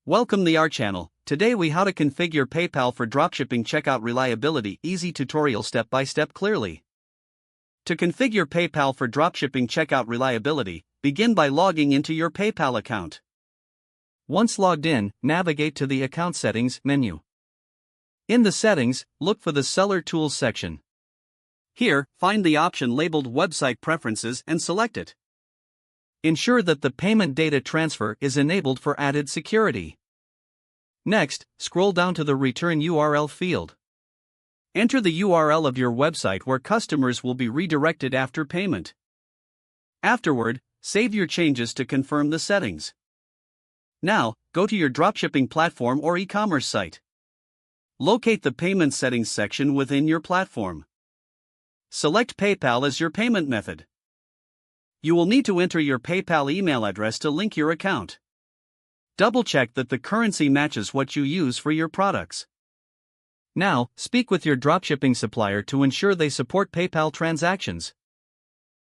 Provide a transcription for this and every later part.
Welcome to our channel. Today we how to configure PayPal for dropshipping checkout reliability. Easy tutorial step by step clearly. To configure PayPal for dropshipping checkout reliability, begin by logging into your PayPal account. Once logged in, navigate to the Account Settings menu. In the Settings, look for the Seller Tools section. Here, find the option labeled Website Preferences and select it. Ensure that the payment data transfer is enabled for added security. Next, scroll down to the Return URL field. Enter the URL of your website where customers will be redirected after payment. Afterward, save your changes to confirm the settings. Now, go to your dropshipping platform or e-commerce site. Locate the Payment Settings section within your platform. Select PayPal as your payment method. You will need to enter your PayPal email address to link your account. Double-check that the currency matches what you use for your products. Now, speak with your dropshipping supplier to ensure they support PayPal transactions.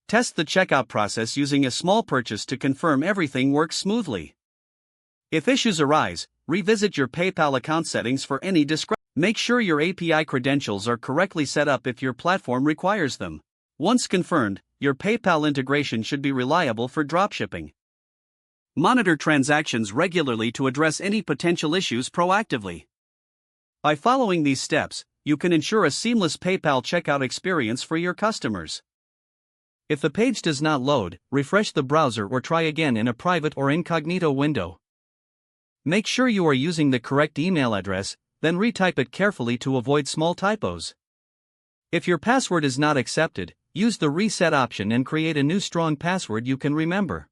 Test the checkout process using a small purchase to confirm everything works smoothly. If issues arise, revisit your PayPal account settings for any discrepancies. Make sure your API credentials are correctly set up if your platform requires them. Once confirmed, your PayPal integration should be reliable for dropshipping. Monitor transactions regularly to address any potential issues proactively. By following these steps, you can ensure a seamless PayPal checkout experience for your customers. If the page does not load, refresh the browser or try again in a private or incognito window. Make sure you are using the correct email address, then retype it carefully to avoid small typos. If your password is not accepted, use the reset option and create a new strong password you can remember.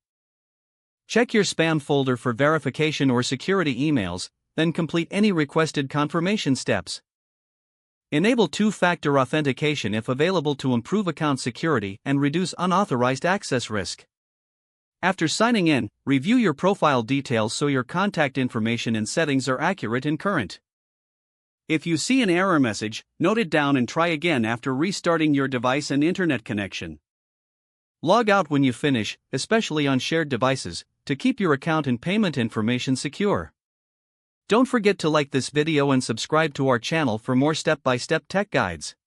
Check your spam folder for verification or security emails, then complete any requested confirmation steps. Enable two-factor authentication if available to improve account security and reduce unauthorized access risk. After signing in, review your profile details so your contact information and settings are accurate and current. If you see an error message, note it down and try again after restarting your device and internet connection. Log out when you finish, especially on shared devices, to keep your account and payment information secure. Don't forget to like this video and subscribe to our channel for more step-by-step tech guides.